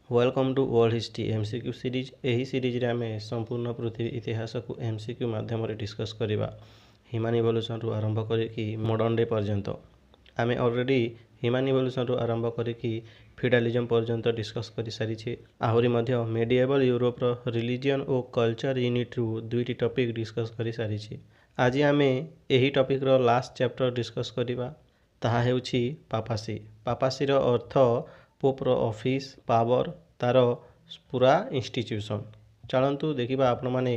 Welcome to world history MCQ series. यही series आम संपूर्ण पृथ्वी इतिहास को एमसीक्यू माध्यम डिस्कस करवा ह्यूमन इवोल्यूशन रु आरंभ करी मॉडर्न डे पर्यंत। आम ऑलरेडी ह्यूमन इवोल्यूशन रु आरंभ करी फ्यूडालिज्म पर्यंत डिस्कस कर सारी। आहरी मेडिएवल यूरोप रिलीजन और कल्चर यूनिट रु दुईटी टॉपिक डिस्कस कर सारी। आज आम यही टॉपिक रो लास्ट चैप्टर डिस्कस करवा ताहा हेउछि पापासी। पापासीर अर्थ पोपर ऑफिस पावर तार पूरा इंस्टीट्यूशन। चलतु देखा आपण मैंने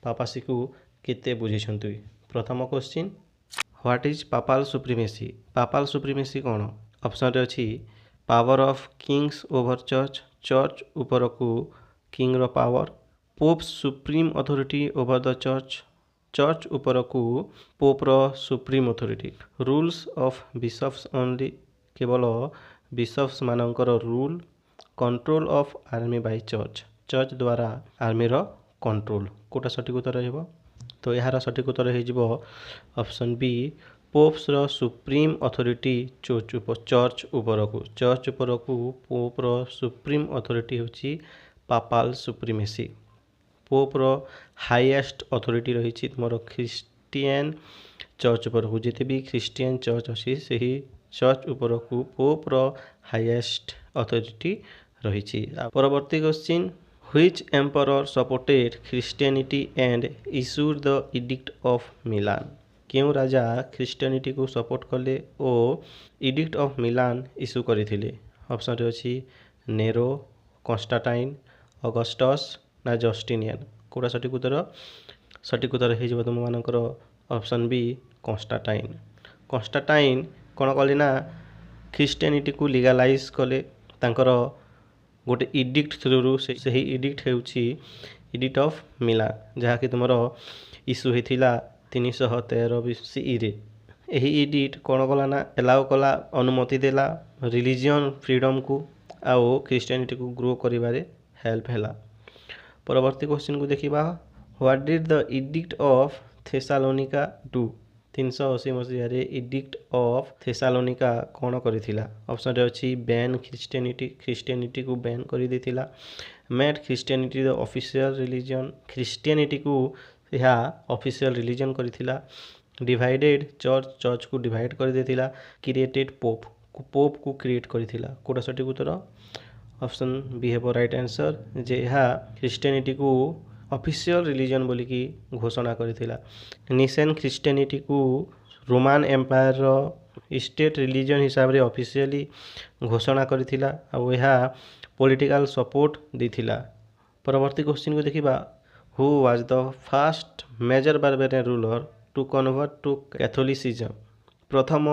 पापासी को केते बुझी। प्रथम question, what is papal supremacy. Papal supremacy कौन? ऑप्शन रे अछि power of kings over church, church उपर को किंग रो power. Popes supreme authority over the church, church उपर को पोप रो supreme authority. Rules of bishops only, केवल बिशप्स मानकर rule. Control of army by church, church द्वारा आर्मी रो कंट्रोल। कोटा सठिक उत्तर हो? तो यार सठिक उत्तर हो ऑप्शन बी, पोप्स रो सुप्रीम अथॉरिटी चर्च उपर को। चर्च उपर को पोप रो सुप्रीम अथॉरिटी होची पापाल सुप्रीमेसी। पोप रो हाईएस्ट अथॉरिटी रही तुम ख्रिस्टियन चर्च उपर को। जिते भी ख्रिस्टियन चर्च अच्छी से ही चर्च उपर को पोप रो हाईएस्ट अथॉरिटी रही। परवर्ती question, which emperor supported Christianity and issued the edict of Milan. क्यों राजा ख्रिस्टियनिटी को सपोर्ट कले और इडिक्ट ऑफ मिलान इश्यू करथिले? ऑप्शन रे अछि नेरो, कॉन्स्टेंटाइन, ऑगस्टस ना जस्टिनियन। कोटा सठिक उत्तर? सठिक उत्तर हो तुम मानकर ऑप्शन बी, कॉन्स्टेंटाइन। कॉन्स्टेंटाइन कौन कले ना ख्रिस्टियनिटी को लीगलाइज कले तांकर गोटे इडिक्ट थ्रू। से ही इडिक्ट होउछि इडिक्ट ऑफ मिलान, जहाँकि तुमर इश्यू होता 313 BCE रे। यही इडिक्ट कौन कला ना एलाउ कला, अनुमति देला रिलीजियन फ्रीडम को आउ ख्रिस्टियनिटी को ग्रो करिबारे हेल्प हैला। परवर्ती क्वेश्चन को देखिबा, what did the edict of Thessalonica do. 380 मसीह इडिक्ट ऑफ थेसालोनिका कौन करिथिला? ऑप्शन रे अछि बैन ख्रिस्टियनिटी, ख्रिस्टियनिटी को बैन करि देथिला। Made Christianity the official religion, Christianity को यह ऑफिशियल रिलीजन करिथिला। डिवाइडेड चर्च, चर्च को डिवाइड कर देथिला। क्रिएटेड पोप, पोप को क्रिएट करिथिला। कोटा सठिक उत्तर? ऑप्शन बी हेबो राइट आंसर, जे यह ख्रिस्टियनिटी को ऑफिशियल रिलीजन बोली की घोषणा करिथिला। निसेन ख्रिस्टियनिटी को रोमान एम्पायर रो स्टेट रिलीजन हिसाब रे ऑफिशियली घोषणा करिथिला और यह पॉलिटिकल सपोर्ट देथिला। परवर्ती क्वेश्चन को देखिबा, who was the first major barbarian ruler to convert to Catholicism. प्रथम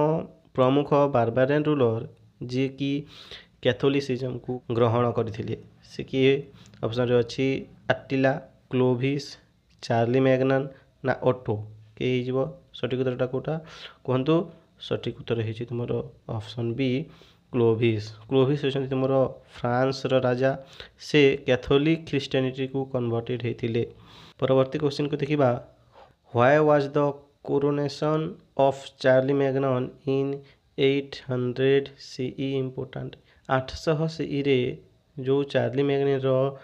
प्रमुख बारबारियन रूलर जे कि कैथोलिसिज्म को ग्रहण करथिले से किए? ऑप्शन रे अछि अट्टिला, क्लोविस, चार्ली मैग्नन ना ओटो। के हो सठिक उत्तरटा कोटा कहतु? सठिक उत्तर हो तुम ऑप्शन बी, क्लोविस। क्लोविस होती तुम फ्रांस रो राजा, से कैथोलिक ख्रिस्टियनिटी को कन्वर्टेड होते। परवर्ती क्वेश्चन को देखिबा, why was the coronation of Charlie Magnon in 800 CE important. 800 CE रे जो चार्ली मैग्नन रो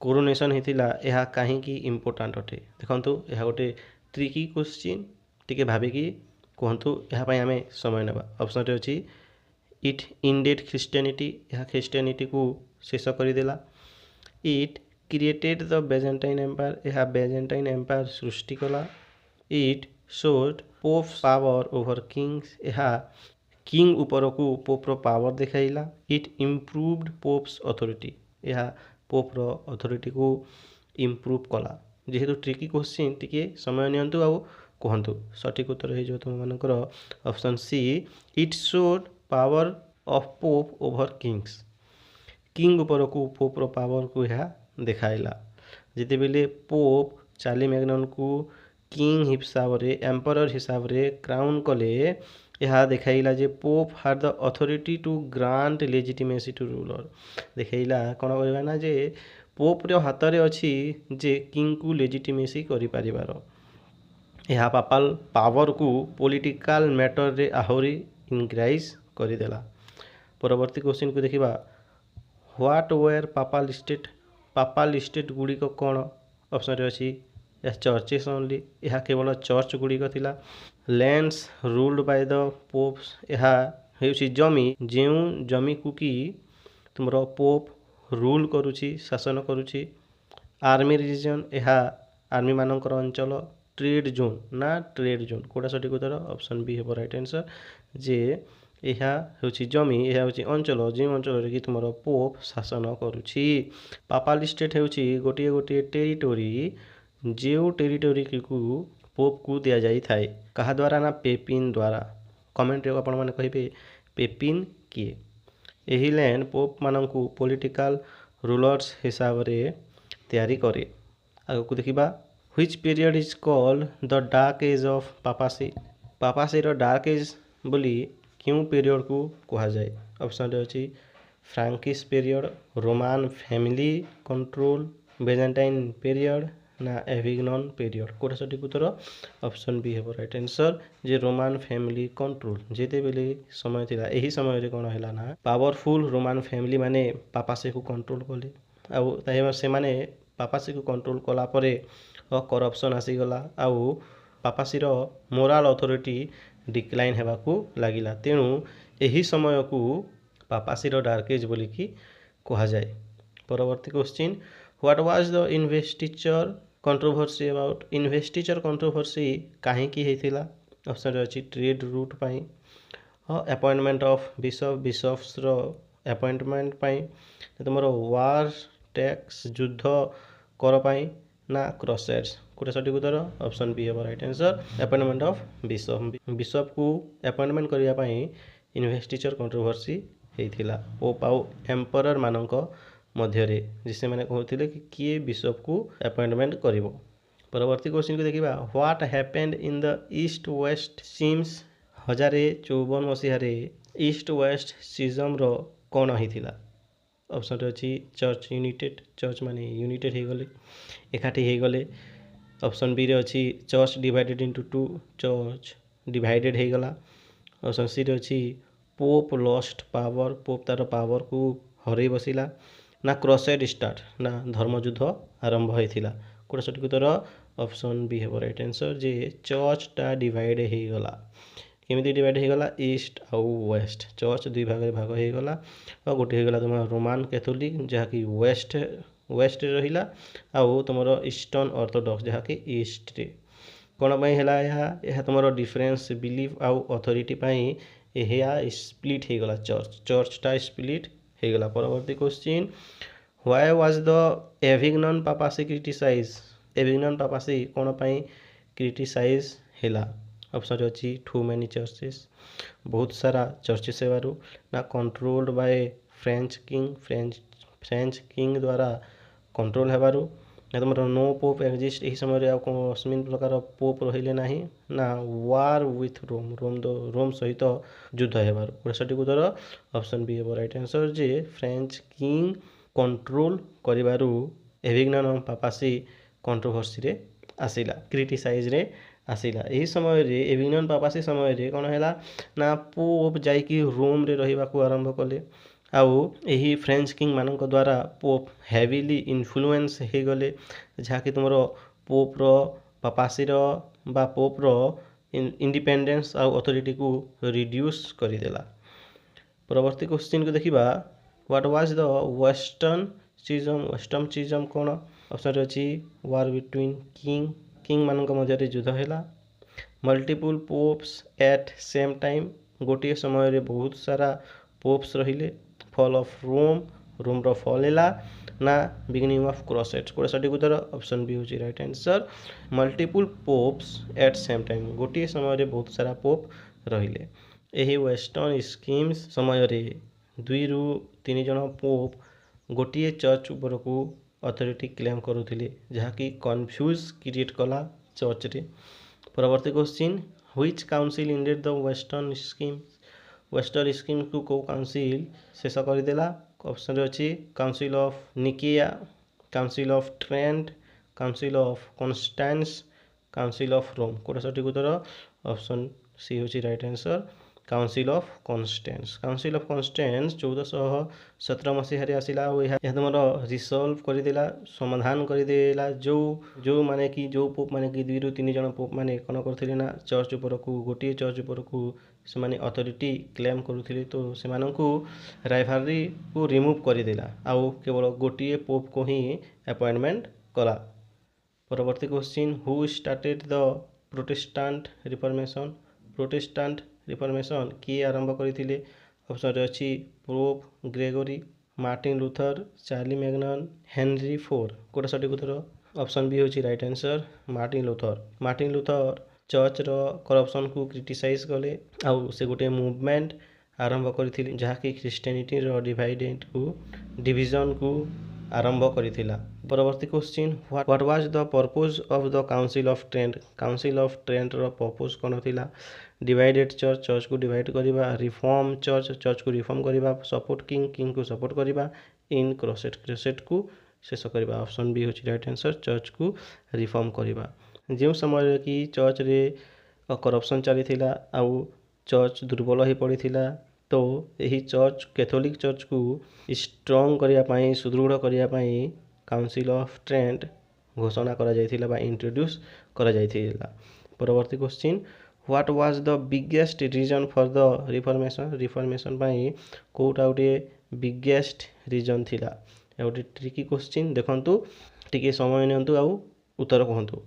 कोरोनेशन होता यह कहीं इम्पोर्टेंट अटे? देखो यह गोटे ट्रिकी क्वेश्चन, टिके भाविकी कहतु। यहाँ आम समय ना। ऑप्शन रे अछि इट इंडेड ख्रिस्टियनिटी, यह ख्रिस्टियनिटी को शेष करदेला। It created the Byzantine empire, यह बेजेंटाइन एम्पायर सृष्टि कला। It showed pope's power over kings, यह किंग उपर को पोप रो पावर देखाइला। इट इम्प्रूव्ड पोप्स अथॉरिटी, यह पोप रो अथॉरिटी को इम्प्रूव कला। जेहेतु ट्रिकी क्वेश्चन टिके समय नियंतु आउ कहतु। सठिक उत्तर हो तुम मानकर option C, it showed power of pope over kings. King उपर को पोप रो पावर को यह देखाइला। जिते बेले पोप चार्ली मैग्नन को किंग हिसाब रे, एम्परर हिसाब रे क्राउन कले, यह देखाइला जे pope had the authority to grant legitimacy to ruler. देखाइला कौन कहना ना जे पोप रो हाथ रे अछि जे किंग को लेजिटिमेसी करि परिवार। यह पापाल पावर को पॉलिटिकल मैटर रे आहुरी इनक्राइज करदेला। परवर्ती क्वेश्चन को देखिबा, ହ୍ୱାଟ୍ ୱେର୍ ପାପାଲ ଷ୍ଟେଟ୍ ଗୁଡ଼ିକ କ'ଣ? ଅପସନ୍ରେ ଅଛି ଏହା ଚର୍ଚ୍ଚେସ୍ ଓନ୍ଲି, ଏହା କେବଳ ଚର୍ଚ୍ଚ ଗୁଡ଼ିକ ଥିଲା। ଲ୍ୟାଣ୍ଡସ୍ ରୁଲ୍ଡ ବାଇ ଦ ପୋପ୍ସ, ଏହା ହେଉଛି ଜମି, ଯେଉଁ ଜମିକୁ କି ତୁମର ପୋପ୍ ରୁଲ୍ କରୁଛି, ଶାସନ କରୁଛି। ଆର୍ମି ରିଜିଅନ୍, ଏହା ଆର୍ମିମାନଙ୍କର ଅଞ୍ଚଳ। ଟ୍ରେଡ୍ ଜୋନ୍ ନା ଟ୍ରେଡ୍ ଜୋନ୍, କେଉଁଟା ସଠିକ୍ ଉତ୍ତର? ଅପସନ୍ ବି ହେବ ରାଇଟ୍ ଆନ୍ସର୍, ଯେ ଏହା ହେଉଛି ଜମି, ଏହା ହେଉଛି ଅଞ୍ଚଳ, ଯେଉଁ ଅଞ୍ଚଳରେ କି ତୁମର ପୋପ୍ ଶାସନ କରୁଛି। ପାପାଲ ଷ୍ଟେଟ୍ ହେଉଛି ଗୋଟିଏ ଗୋଟିଏ ଟେରିଟୋରି, ଯେଉଁ ଟେରିଟୋରିକୁ ପୋପ୍କୁ ଦିଆଯାଇଥାଏ। କାହା ଦ୍ୱାରା? ନା ପେପିନ୍ ଦ୍ୱାରା। କମେଣ୍ଟରେ ଆପଣମାନେ କହିବେ ପେପିନ୍ କିଏ? ଏହି ଲ୍ୟାଣ୍ଡ ପୋପ୍ ମାନଙ୍କୁ ପଲିଟିକାଲ ରୁଲର୍ସ ହିସାବରେ ତିଆରି କରେ। ଆଗକୁ ଦେଖିବା, which period is called the dark age of papacy? ପାପାସିର ଡାର୍କ ଏଜ୍ ବୋଲି କେଉଁ ପିରିୟଡ଼କୁ କୁହାଯାଏ? ଅପସନ୍ରେ ଅଛି Frankish period, Roman family control, Byzantine period ନା ଏଭିଗ୍ନନ୍ ପିରିୟଡ଼, କେଉଁଟା ସଠିକ୍ ଉତ୍ତର? ଅପସନ୍ ବି ହେବ ରାଇଟ୍ ଆନ୍ସର୍, ଯେ ରୋମାନ ଫ୍ୟାମିଲି କଣ୍ଟ୍ରୋଲ ଯେତେବେଳେ ସମୟ ଥିଲା, ଏହି ସମୟରେ କ'ଣ ହେଲା ନା ପାୱାରଫୁଲ୍ ରୋମାନ ଫ୍ୟାମିଲି ମାନେ ପାପାସିକୁ କଣ୍ଟ୍ରୋଲ କଲେ। ଆଉ ସେମାନେ ପାପାସିକୁ କଣ୍ଟ୍ରୋଲ କଲା ପରେ କରପ୍ସନ୍ ଆସିଗଲା, ଆଉ ପାପାସିର ମୋରାଲ ଅଥରିଟି ଡିକ୍ଲାଇନ୍ ହେବାକୁ ଲାଗିଲା। ତେଣୁ ଏହି ସମୟକୁ ପାପାସିର ଡାର୍କ ଏଜ୍ ବୋଲିକି କୁହାଯାଏ। ପରବର୍ତ୍ତୀ question, what was the investiture controversy about? Investiture controversy କାହିଁକି ହେଇଥିଲା? ଅପସନ୍ରେ ଅଛି ଟ୍ରେଡ୍ ରୁଟ୍ ପାଇଁ, ଆପଏଣ୍ଟମେଣ୍ଟ ଅଫ୍ ବିଶପ୍ସର ଆପଏଣ୍ଟମେଣ୍ଟ ପାଇଁ, ତୁମର ୱାର୍ ଟ୍ୟାକ୍ସ ଯୁଦ୍ଧ କର ପାଇଁ, ନା କ୍ରସେଡ୍ସ, କେଉଁଟା ସଠିକ୍ ଉତ୍ତର? ଅପସନ୍ ବି ହେବ ରାଇଟ୍ ଆନ୍ସର୍, ଆପଏଣ୍ଟମେଣ୍ଟ ଅଫ୍ ବିଶପ୍କୁ ଆପଏଣ୍ଟମେଣ୍ଟ କରିବା ପାଇଁ ଇନଭେଷ୍ଟିଚର୍ କଣ୍ଟ୍ରୋଭର୍ସି ହେଇଥିଲା ପୋପ୍ ଆଉ ଏମ୍ପରର ମାନଙ୍କ ମଧ୍ୟରେ, ଯେ ସେମାନେ କହୁଥିଲେ କି କିଏ ବିଶପ୍କୁ ଆପଏଣ୍ଟମେଣ୍ଟ କରିବ। ପରବର୍ତ୍ତୀ କ୍ୱେଶ୍ଚିନ୍କୁ ଦେଖିବା, what happened in the east west schism? 1054 ମସିହାରେ ଇଷ୍ଟ ୱେଷ୍ଟ ସିଜମ୍ର କ'ଣ ହେଇଥିଲା? ଅପସନ୍ରେ ଅଛି ଚର୍ଚ୍ଚ ୟୁନିଟେଡ୍, ଚର୍ଚ୍ଚ ମାନେ ୟୁନିଟେଡ୍ ହେଇଗଲେ, ଏକାଠି ହେଇଗଲେ। ଅପସନ୍ ବିରେ ଅଛି church divided into two, church divided ହେଇଗଲା। ଅପସନ୍ ସିରେ ଅଛି ପୋପ୍ ଲଷ୍ଟ ପାୱାର, ପୋପ୍ ତାର ପାୱାରକୁ ହରେଇ ବସିଲା, ନା କ୍ରସେଡ୍ ଷ୍ଟାର୍ଟ, ନା ଧର୍ମଯୁଦ୍ଧ ଆରମ୍ଭ ହେଇଥିଲା, କେଉଁଟା ସଠିକ୍ ଉତ୍ତର? ଅପସନ୍ ବି ହେବ ରାଇଟ୍ ଆନ୍ସର୍, ଯେ ଚର୍ଚ୍ଚଟା ଡିଭାଇଡ୍ ହେଇଗଲା। କେମିତି ଡିଭାଇଡ୍ ହେଇଗଲା? ଇଷ୍ଟ ଆଉ ୱେଷ୍ଟ, ଚର୍ଚ୍ଚ ଦୁଇ ଭାଗରେ ଭାଗ ହେଇଗଲା, ଆଉ ଗୋଟେ ହେଇଗଲା ତୁମର ରୋମାନ କ୍ୟାଥୋଲିକ୍ ଯାହାକି ୱେଷ୍ଟରେ ରହିଲା, ଆଉ ତୁମର ଇଷ୍ଟର୍ଣ୍ଣ ଅର୍ଥୋଡକ୍ସ ଯାହାକି ଇଷ୍ଟରେ। କ'ଣ ପାଇଁ ହେଲା ଏହା ତୁମର ଡିଫରେନ୍ସ ବିଲିଫ୍ ଆଉ ଅଥରିଟି ପାଇଁ ଏହା ସ୍ପ୍ଲିଟ୍ ହେଇଗଲା, ଚର୍ଚ୍ଚଟା ସ୍ପ୍ଲିଟ୍ ହେଇଗଲା। ପରବର୍ତ୍ତୀ question, why was the Avignon papacy criticize? Avignon papacy କ'ଣ ପାଇଁ କ୍ରିଟିସାଇଜ୍ ହେଲା? ଅପସନ୍ରେ ଅଛି ଟୁ ମେନି ଚର୍ଚ୍ଚେସ୍, ବହୁତ ସାରା ଚର୍ଚ୍ଚେସ୍ ହେବାରୁ, ନା କଣ୍ଟ୍ରୋଲ୍ଡ ବାଇ ଫ୍ରେଞ୍ଚ କିଙ୍ଗ ଦ୍ୱାରା କଣ୍ଟ୍ରୋଲ ହେବାରୁ, ନା ତୁମର ନୋ ପୋପ୍ ଏକ୍ଜିଷ୍ଟ, ଏହି ସମୟରେ ଆଉ କୌଣସି ପ୍ରକାର ପୋପ୍ ରହିଲେ ନାହିଁ, ନା ୱାର୍ ୱିଥ୍ ରୋମ୍ ସହିତ ଯୁଦ୍ଧ ହେବାରୁ, କେଉଁଟା ସଠିକ୍ ଉତ୍ତର? ଅପସନ୍ ବି ହେବ ରାଇଟ୍ ଆନ୍ସର୍, ଯେ ଫ୍ରେଞ୍ଚ କିଙ୍ଗ କଣ୍ଟ୍ରୋଲ କରିବାରୁ ଏଭିଗ୍ନନ୍ ପାପାସି କଣ୍ଟ୍ରୋଭର୍ସିରେ ଆସିଲା, କ୍ରିଟିସାଇଜ୍ରେ ଆସିଲା। ଏହି ସମୟରେ ଏଭିଗ୍ନନ୍ ପାପାସି ସମୟରେ କ'ଣ ହେଲା ନା ପୋପ୍ ଯାଇକି ରୋମ୍ରେ ରହିବାକୁ ଆରମ୍ଭ କଲେ, ଆଉ ଏହି ଫ୍ରେଞ୍ଚ କିଙ୍ଗ ମାନଙ୍କ ଦ୍ୱାରା ପୋପ୍ ହେଭିଲି ଇନଫ୍ଲୁଏନ୍ସ ହେଇଗଲେ, ଯାହାକି ତୁମର ପୋପ୍ର ପାପାସିର ବା ପୋପ୍ର ଇଣ୍ଡିପେଣ୍ଡେନ୍ସ ଆଉ ଅଥରିଟିକୁ ରିଡ୍ୟୁସ୍ କରିଦେଲା। ପରବର୍ତ୍ତୀ କ୍ୱେଶ୍ଚିନ୍କୁ ଦେଖିବା, ହ୍ୱାଟ୍ ୱାଜ୍ ଦ ୱେଷ୍ଟର୍ଣ୍ଣ ସିଜମ୍ କ'ଣ? ଅପସନ୍ରେ ଅଛି ୱାର୍ ବିଟୱିନ୍ କିଙ୍ଗ ମାନଙ୍କ ମଧ୍ୟରେ ଯୁଦ୍ଧ ହେଲା, multiple popes at same time, ଗୋଟିଏ ସମୟରେ ବହୁତ ସାରା ପୋପ୍ସ ରହିଲେ, ଫଲ୍ ଅଫ୍ ରୋମ୍ର ଫଲ୍ ହେଲା, ନା ବିଗିନିଂ ଅଫ୍ କ୍ରସେଡ୍ସ, କେଉଁଟା ସଠିକ୍ ଉତ୍ତର? ଅପସନ୍ ବି ହେଉଛି right answer, multiple popes at same time, ଗୋଟିଏ ସମୟରେ ବହୁତ ସାରା ପୋପ୍ ରହିଲେ। ଏହି ୱେଷ୍ଟର୍ଣ୍ଣ ସ୍କିମ୍ସ ସମୟରେ 2ରୁ 3 ଜଣ ପୋପ୍ ଗୋଟିଏ ଚର୍ଚ୍ଚ ଉପରକୁ ଅଥରିଟି କ୍ଲେମ୍ କରୁଥିଲେ, ଯାହାକି କନଫ୍ୟୁଜ୍ କ୍ରିଏଟ୍ କଲା ଚର୍ଚ୍ଚରେ। ପରବର୍ତ୍ତୀ question, which council ended the western ସ୍କିମ୍ସକୁ କେଉଁ କାଉନସିଲ୍ ଶେଷ କରିଦେଲା? ଅପସନ୍ରେ ଅଛି council of Nicaea, council of Trent, council of Constance, council of Rome, କେଉଁଟା ସଠିକ୍ ଉତ୍ତର? ଅପସନ୍ ସି ହେଉଛି right answer, council of Constance 1417 मसीह आसला तुम रिसल्व करदेला समाधान करदेला जो माने कि जो पोप माने कि 2 ରୁ 3 जन पोप माने कौन करथिले ना चर्च उपर को गोटे चर्च उपर को से माने अथॉरिटी क्लेम करुथिले तो से माननकु राइवलरी को रिमूव करदेला आउ केवल गोटे पोप को ही अपॉइंटमेंट कला। परवर्ती question who started the Protestant Reformation किए आरंभ करथिले ऑप्शन अच्छी pope Gregory Martin Luther Charlemagne Henry four कोटा सठिक उत्तर ऑप्शन बी होची right answer Martin Luther church रो करप्शन को क्रिटिसाइज कले आउ से गोटे मूवमेंट आरंभ करथिले जहाँकि क्रिश्चियनिटी रो डिविजन को आरंभ करिथिला। परवर्ती question what was the purpose of the council of Trent रो पर्पस कोन थिला डिवाइडेड चर्च को डिवाइड करिबा रिफॉर्म चर्च को रिफॉर्म करिबा सपोर्ट किंग को सपोर्ट करिबा इन क्रोसेट को शेष करिबा ऑप्शन बी होची राइट आंसर चर्च को रिफॉर्म करिबा। जो समय कि चर्च रे करप्शन चलीथिला आउ चर्च दुर्बल हो पड़ीथिला तो यही चर्च कैथोलिक चर्च को स्ट्रॉन्ग करिया पई सुदृढ़ करिया पई काउंसिल ऑफ ट्रेंट घोषणा करा जायथिला बा इंट्रोड्यूस करा जायथिला। परवर्ती question what was the biggest reason for the reformation पई कोटा गोटे बिगेस्ट रीजन थिला गोटे ट्रिकी क्वेश्चन देखंतु टिके समय नियंतु आउ उत्तर कहंतु।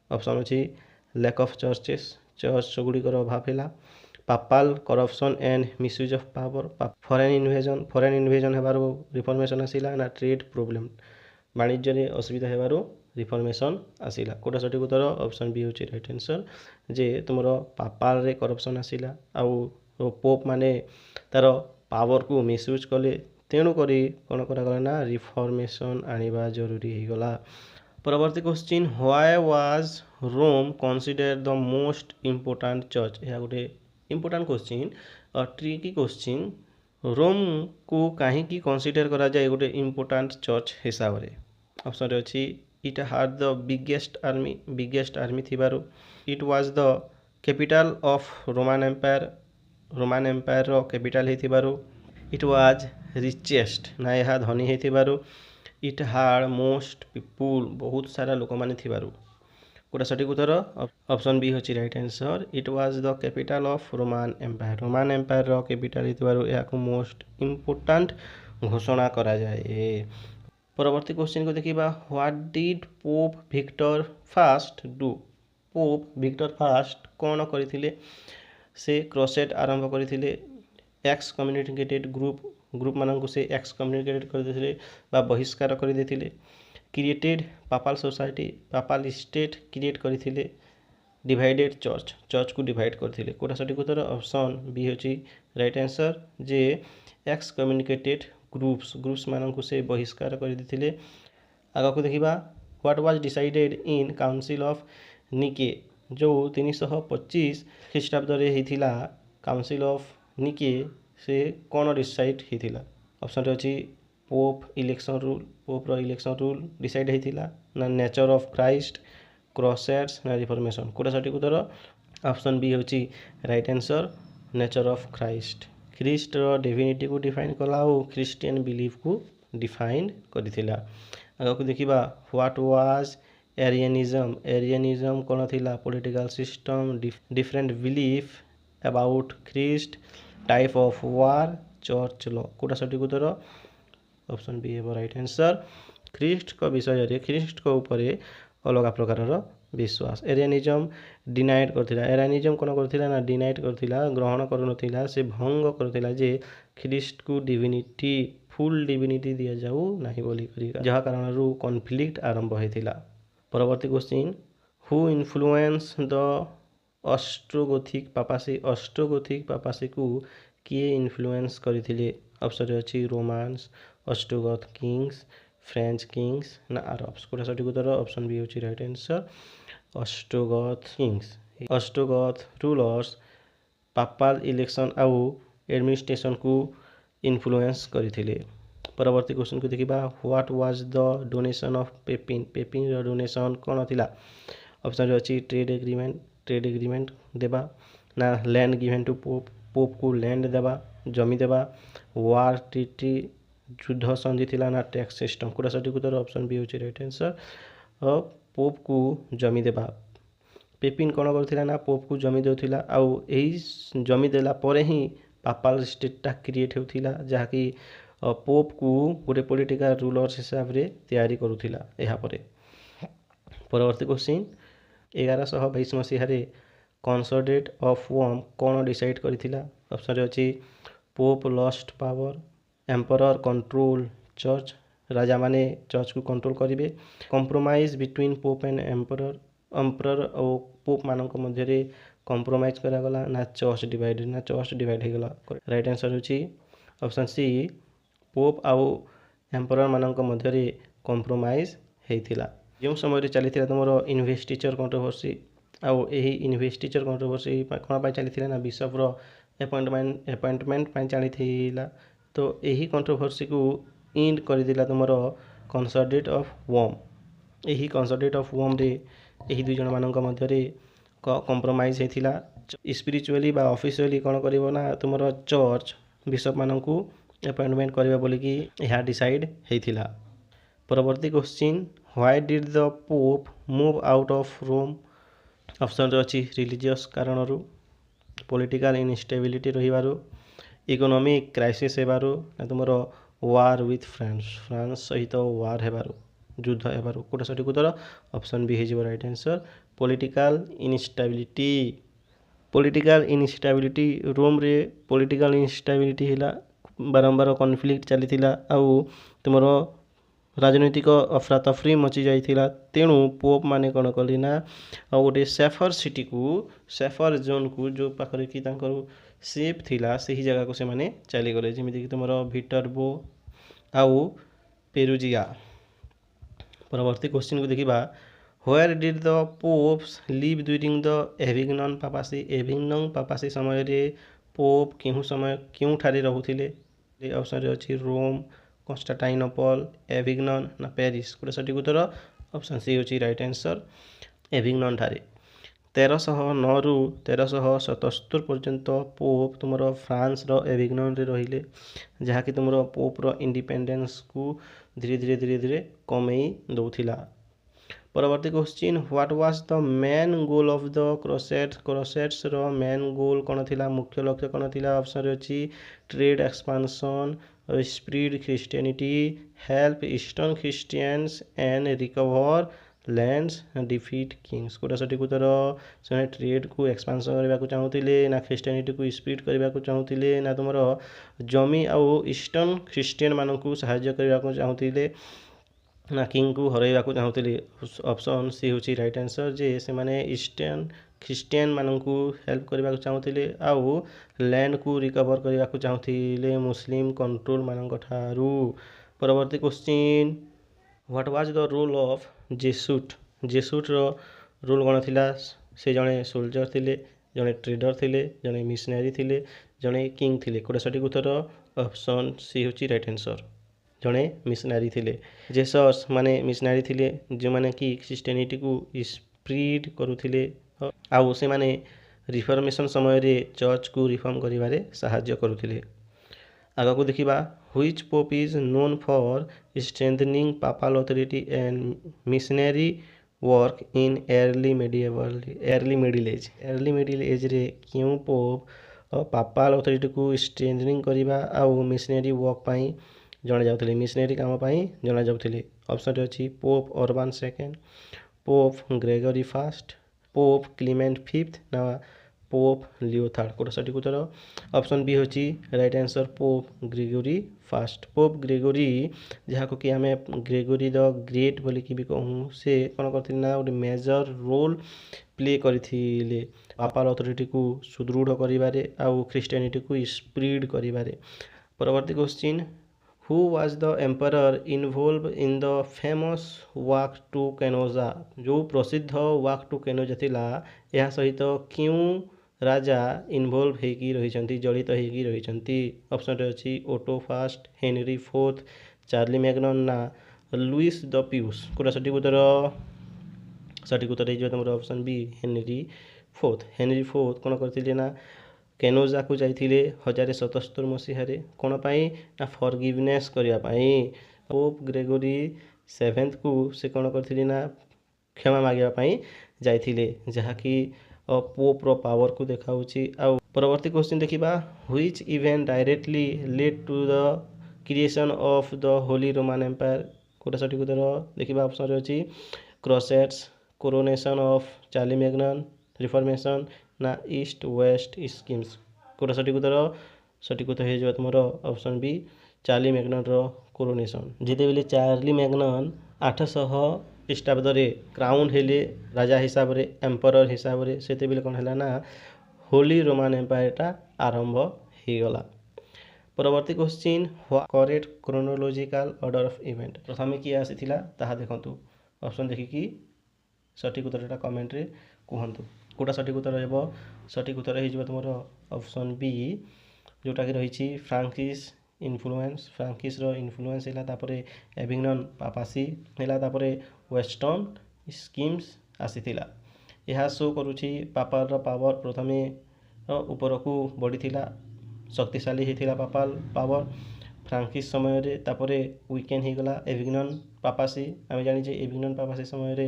ऑप्शन अछि लैक ऑफ चर्च गुड़िकर अभाव है papal corruption and misuse of power foreign invasion हेबार रिफॉर्मेशन आसिला ना ट्रेड प्रोब्लेम वाणिज्य रे असुविधा हेबार रिफॉर्मेशन आसिला कोटा सठिक उत्तर ऑप्शन बी होची राइट आंसर जे तुमरो पापाल रे करप्शन आसिला आउ पोप माने तार पावर को मिसयूज कले तेणु करी कोन करा गला ना रिफॉर्मेशन आनिबा जरूरी हे गला। परवर्ती question why was Rome considered the most important church यह गोटे इम्पोर्टेंट क्वेश्चन और ट्रिकी क्वेश्चन रोम को कहीं कंसीडर करा जाए गोटे इम्पोर्टेंट चर्च हिसाब से ऑप्शन अच्छी it had the biggest army थिबारु it was the capital of Roman empire रो कैपिटल हिथिबारु इट वाज रिचेस्ट ना यह धनी हिथिबारु इट हाड मोस्ट पीपुल बहुत सारा लोक माने थिबारु कोटा सठिक उत्तर ऑप्शन बी होची right answer it was the capital of Roman empire रो कैपिटल हिथिबारु याकु मोस्ट इम्पोर्टेंट घोषणा करा जाए। परवर्ती क्वेश्चन को देखिबा what did pope Victor first do pope Victor fast कोन करथिले से क्रोसेट आरंभ करथिले एक्स कम्युनिकेटेड ग्रुप मानक से एक्स कम्युनिकेटेड कर देथिले बा बहिष्कार कर देथिले क्रिएटेड पापाल सोसाइटी पापाल स्टेट क्रिएट करथिले डिवाइडेड चर्च को डिवाइड करथिले कोटा सठिक उत्तर ऑप्शन बी होची राइट आंसर जे एक्स कम्युनिकेटेड ग्रुप्स मानक से बहिष्कार कर देथिले। आगे को देखिबा what was decided in council of निके जो 325 ख्रीष्टाब्द रे हिथिला काउंसिल ऑफ निके से कौन डिसाइड हिथिला ऑप्शन अच्छी पोप रो इलेक्शन रूल डिसाइड हिथिला ना नेचर ऑफ क्राइस्ट क्रोसेट्स ना रिफॉर्मेशन कोटा सठिक उत्तर ऑप्शन बी होची right answer nature of Christ रो डिविनिटी को डिफाइन कला और क्रिश्चियन बिलीफ को डिफाइन करथिला। आगे को देखिबा व्हाट वाज एरियनिज्म कौन थिला political system different belief about Christ type of war church law कोटा सठिक उत्तर ऑप्शन बी है राइट आंसर ख्रीस्ट को विषय रे ख्रीस्ट को ऊपर अलग प्रकार विश्वास एरियनिज्म डिनाइड करथिला एरियनिज्म कोन करथिला ना डिनाइड करथिला ग्रहण करनथिला से भंग करथिला जे ख्रीस्ट को डिविनिटी फुल डिविनिटी दिया जाऊ नाही बोली करी जहा कारण रु कॉन्फ्लिक्ट आरंभ हेतिला। परवर्ती question who influence the Ostrogothic papacy को किए इन्फ्लुएंस करथिले ऑप्शन अच्छी Romans Ostrogoth kings French kings ना अरब्स कोटा सठिक उत्तर ऑप्शन बी होची right answer Ostrogoth kings Ostrogoth rulers papal election आउ एडमिनिस्ट्रेशन को इन्फ्लुएंस करथिले। परवर्ती क्वेश्चन को देखिबा what was the donation of Pepin रो डोनेशन कोन थिला ऑप्शन अच्छी ट्रेड एग्रीमेंट देबा ना land given to pope pope को लैंड देवा जमी देवा वार ट्रिटी युद्ध संधि थिला ना टैक्स सिस्टम कोटा सठिक उत्तर ऑप्शन बी होची राइट आंसर पोप को जमी देवा पेपिन कौन करथिला ना पोप को जमी देउथिला आउ एही जमी देला परे ही पापाल स्टेटटा क्रिएट होउथिला जहाँकि पोप को गोटे पॉलिटिकल रूलर हिसाब रे तैयारी करुथिला एहा परे परवर्ती क्वेश्चन 1122 मसीहारे कॉन्सर्डेट ऑफ वॉम कौन डिसाइड करिथिला ऑप्शन अच्छी pope lost power emperor control church राजा माने चर्च को कंट्रोल करेंगे compromise between pope and emperor और पोप मानक मध्य कॉम्प्रोमाइज करागला ना चर्च डिवाइड होगला राइट आंसर होची ऑप्शन सी पोप आउ एम्परर मानक मध्य कॉम्प्रोमाइज होता जो समय चली तुम इन्वेस्टिचर कंट्रोवर्सी आउ यही इन्वेस्टिचर कंट्रोवर्सी कौन चली ना बिशप्र अपॉइंटमेंट चली तो यही कंट्रोवर्सी को इंड कर तुम कॉन्सर्डेट ऑफ वॉम यही कॉन्सर्डेट ऑफ वॉम रे यही दुई जन मानक मध्य कॉम्प्रोमाइज होता स्पिरिचुअली बा ऑफिशियली कौन कर तुम चर्च बिशप मानक अपॉइंटमेंट करबे बोलिकी यह डिसाइड होता परवर्ती question why did the pope move out of Rome option अच्छी रिलीजियस कारण पॉलिटिकल इनस्टेबिलिटी रही इकोनॉमिक क्राइसिस हेबारू ना तुमर वार विथ फ्रांस सहित वार हेबारू युद्ध हेबारू कोटा सठिक उत्तर ऑप्शन बी हो राइट आंसर पॉलिटिकल इनस्टेबिलिटी रोम रे पॉलिटिकल इनस्टेबिलिटी हैला बारंबार कॉन्फ्लिक्ट चली आउ तुमर राजनैतिक अफरातफरी मची जाइथिला तेणु पोप माने कौन कली ना गोटे सेफर सिटी को सेफर जोन को जो पाखरे कि तांकर सेफ थिला सही जगह को से माने चली गले जेमिति कि तुमर विटरबो आउ पेरुजिया परवर्ती क्वेश्चन को देखिबा where did the popes live during the Avignon papacy समय रे पोप केहू समय क्यों ठारे रहूथिले ऑप्शन अच्छी रोम कन्स्टांटिनोपल एविग्नन ना पेरिस गोटे सठिक उत्तर ऑप्शन सी होची राइट आंसर एविग्नन ठारे 1309 रु 1377 पर्यंत पोप तुमर फ्रांस रो एविग्नन रे रहिले जहाँकि तुमर पोप रो इंडिपेंडेंस को धीरे धीरे कमई दौथिला परवर्ती question what was the main goal of the crusades रो मेन गोल कौन थिला मुख्य लक्ष्य कौन थिला ऑप्शन अच्छी trade expansion spread Christianity help eastern Christians and recover lands defeat kings कोटा सठिक उत्तर से ट्रेड को एक्सपांशन करने को चाहूले ना क्रिश्चियनिटी को स्प्रेड करने को चाहूले ना तुम जमी आउ ईस्टर्न क्रिश्चियन मानक साहाय्य करने को चाहूले ना किंग को हरइबा को चाहूले ऑप्शन सी होची राइट आंसर जे से माने ईस्टर्न क्रिश्चियन मानक हेल्प करने को चाहूले आउ लैंड को रिकवर करने को चाहूले मुस्लिम कंट्रोल मानक ठारू परवर्ती question what was the role of Jesuit role कौन थिला से जड़े सोल्जर थिले जड़े ट्रेडर थिले जड़े मिशनरी थिले जड़े किंग थिले कोटा सठिक उत्तर ऑप्शन सी होची राइट आंसर जड़े मिशनरी थिले जेसस माने मिशनरी थिले जो माने कि क्रिश्चियनिटी को स्प्रेड करुथिले आउ से माने रिफॉर्मेशन समय रे चर्च को रिफॉर्म करिबारे सहाय्य करुथिले आगा को देखिबा which pope is known for strengthening papal authority and machinery work in early middle age रे क्यों पोप पापल अथॉरिटी को स्ट्रेंथनिंग करिबा आउ मिशनरी वर्क पाई जणा जाउथिले मिशनरी काम पाई जणा जाउथिले ऑप्शन अछि pope urban second pope Gregory first pope Clement fifth ना पोप लियो थर्ड कोटा सठिक उत्तर ऑप्शन बी होची right answer pope Gregory first pope Gregory जहाँ को कि आम ग्रेगोरी द ग्रेट बोली भी कहूँ से कौन करथिले ना गोटे मेजर रोल प्ले करथिले पापाल अथॉरिटी को सुदृढ़ करिबारे आउ क्रिश्चियनिटी को स्प्रेड करिबारे परवर्ती question who was the emperor involve in the famous walk to Canossa जो प्रसिद्ध वॉक टू कैनोजा थिला यह सहित क्यों राजा इन्वॉल्व होगी रही जड़ित होगी रही ऑप्शन अच्छी Otto first Henry fourth Charlemagne ना लुइस द पियूस कोटा सठिक उत्तर तुम ऑप्शन बी हेनरी फोर्थ कौन करथिले ना କେନୋଜାକୁ ଯାଇଥିଲେ 1077 ମସିହାରେ। କ'ଣ ପାଇଁ ନା ଫରଗିଭନେସ୍ କରିବା ପାଇଁ। ପୋପ୍ ଗ୍ରେଗୋରୀ ସେଭେନ୍ଥକୁ ସେ କ'ଣ କରିଥିଲେ ନା କ୍ଷମା ମାଗିବା ପାଇଁ ଯାଇଥିଲେ, ଯାହାକି ପୋପ୍ର ପାୱାରକୁ ଦେଖାଉଛି। ଆଉ ପରବର୍ତ୍ତୀ କ୍ୱେଶ୍ଚିନ୍ ଦେଖିବା, which event directly lead to the creation of the Holi Roman empire. କୋଉଟା ସଠିକ୍ ଉତ୍ତର ଦେଖିବା, ଅପସନ୍ରେ ଅଛି କ୍ରସେଟ୍ସ, କୋରୋନେସନ୍ ଅଫ୍ ଚାର୍ଲିମେଗ୍ନନ୍, ରିଫର୍ମେସନ୍ ନା ଇଷ୍ଟ ୱେଷ୍ଟ ସ୍କିମ୍ସ। କୋଉଟା ସଠିକ୍ ଉତ୍ତର? ସଠିକ୍ ଉତ୍ତର ହେଇଯିବ ତୁମର ଅପସନ୍ ବି, ଚାର୍ଲିମେଗ୍ନନ୍ର କୋରୋନେସନ୍। ଯେତେବେଳେ ଚାର୍ଲିମେଗ୍ନନ୍ 800 ଖ୍ରୀଷ୍ଟାବ୍ଦରେ କ୍ରାଉନ୍ ହେଲେ ରାଜା ହିସାବରେ, ଏମ୍ପରର ହିସାବରେ, ସେତେବେଳେ କ'ଣ ହେଲା ନା ହୋଲି ରୋମାନ ଏମ୍ପାୟାରଟା ଆରମ୍ଭ ହେଇଗଲା। ପରବର୍ତ୍ତୀ question, correct chronological order of event. ପ୍ରଥମେ କିଏ ଆସିଥିଲା ତାହା ଦେଖନ୍ତୁ। ଅପସନ୍ ଦେଖିକି ସଠିକ୍ ଉତ୍ତରଟା କମେଣ୍ଟରେ କୁହନ୍ତୁ। କେଉଁଟା ସଠିକ୍ ଉତ୍ତର ହେବ? ସଠିକ୍ ଉତ୍ତର ହେଇଯିବ ତୁମର ଅପସନ୍ ବି, ଯେଉଁଟାକି ରହିଛି ଫ୍ରାଙ୍କିସ୍ ଇନଫ୍ଲୁଏନ୍ସ। ଫ୍ରାଙ୍କିସ୍ର ଇନଫ୍ଲୁଏନ୍ସ ହେଲା, ତାପରେ ଏଭିଗ୍ନନ୍ ପାପାସି ହେଲା, ତାପରେ ୱେଷ୍ଟର୍ଣ୍ଣ ସ୍କିମ୍ସ ଆସିଥିଲା। ଏହା ଶୋ କରୁଛି ପାପାଲର ପାୱାର ପ୍ରଥମେ ଉପରକୁ ବଢ଼ିଥିଲା, ଶକ୍ତିଶାଳୀ ହେଇଥିଲା ପାପାଲ ପାୱାର ଫ୍ରାଙ୍କିସ୍ ସମୟରେ, ତାପରେ ୱିକେଣ୍ଡ ହେଇଗଲା ଏଭିଗ୍ନନ୍ ପାପାସି। ଆମେ ଜାଣିଛେ ଏଭିଗ୍ନନ୍ ପାପାସି ସମୟରେ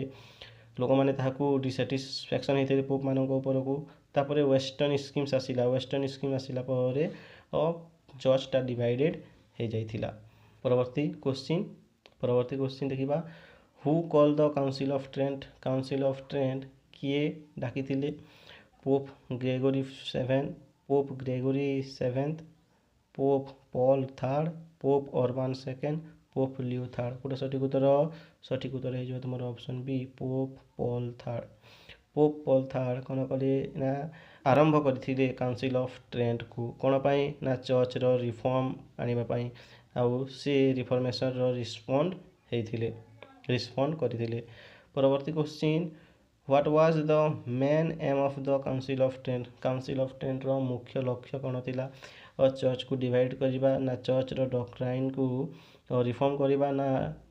ଲୋକମାନେ ତାହାକୁ ଡିସାଟିସ୍ଫ୍ୟାକ୍ସନ୍ ହେଇଥିଲେ ପୋପ୍ମାନଙ୍କ ଉପରକୁ। ତାପରେ ୱେଷ୍ଟର୍ଣ୍ଣ ସ୍କିମ୍ସ ଆସିଲା। ୱେଷ୍ଟର୍ଣ୍ଣ ସ୍କିମ୍ ଆସିଲା ପରେ ଚର୍ଚ୍ଚଟା ଡିଭାଇଡେଡ୍ ହେଇଯାଇଥିଲା। ପରବର୍ତ୍ତୀ କ୍ୱେଶ୍ଚିନ୍ ଦେଖିବା, who call the council of Trent. Council of Trent କିଏ ଡାକିଥିଲେ? Pope Gregory seventh, pope Paul third, pope Urban second, pope Leo third. କୋଉଟା ସଠିକ୍ ଉତ୍ତର? ସଠିକ୍ ଉତ୍ତର ହେଇଯିବ ତୁମର option B, pope Paul third. Pope Paul third କ'ଣ କଲେ ନା ଆରମ୍ଭ କରିଥିଲେ କାଉନସିଲ୍ ଅଫ୍ ଟ୍ରେଣ୍ଟକୁ। କ'ଣ ପାଇଁ ନା ଚର୍ଚ୍ଚର ରିଫର୍ମ ଆଣିବା ପାଇଁ। ଆଉ ସେ ରିଫର୍ମେସନ୍ର ରିସ୍ପଣ୍ଡ କରିଥିଲେ। ପରବର୍ତ୍ତୀ question, what was the main aim of the council of Trent. Council of ଟ୍ରେଣ୍ଟର ମୁଖ୍ୟ ଲକ୍ଷ୍ୟ କ'ଣ ଥିଲା? ଚର୍ଚ୍ଚକୁ ଡିଭାଇଡ୍ କରିବା, ନା ଚର୍ଚ୍ଚର ଡକ୍ଟ୍ରାଇନ୍କୁ ରିଫର୍ମ କରିବା, ନା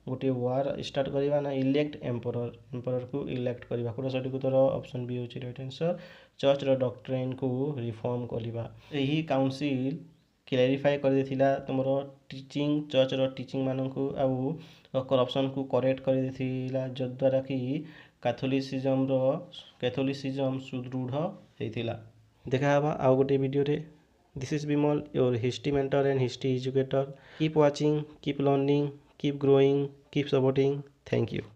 ଗୋଟିଏ ୱାର୍ ଷ୍ଟାର୍ଟ କରିବା, ନା ଇଲେକ୍ଟ ଏମ୍ପରରକୁ ଇଲେକ୍ଟ କରିବା। କୋଉଟା ସଠିକ୍ ଉତ୍ତର? ଅପସନ୍ ବି ହେଉଛି ରାଇଟ୍ ଆନ୍ସର୍, ଚର୍ଚ୍ଚର ଡକ୍ଟ୍ରାଇନ୍କୁ ରିଫର୍ମ କରିବା। ଏହି କାଉନସିଲ୍ କ୍ଲାରିଫାଏ କରିଦେଇଥିଲା ତୁମର ଚର୍ଚ୍ଚର ଟିଚିଂମାନଙ୍କୁ, ଆଉ କରପ୍ସନକୁ କରେକ୍ଟ କରିଦେଇଥିଲା, ଯଦ୍ୱାରା କି କ୍ୟାଥୋଲିସିଜମ୍ ସୁଦୃଢ଼ ହେଇଥିଲା। ଦେଖା ହେବା ଆଉ ଗୋଟେ ଭିଡ଼ିଓରେ। This is Bimal, your history mentor and history educator. Keep watching, keep learning, keep growing, keep supporting. Thank you.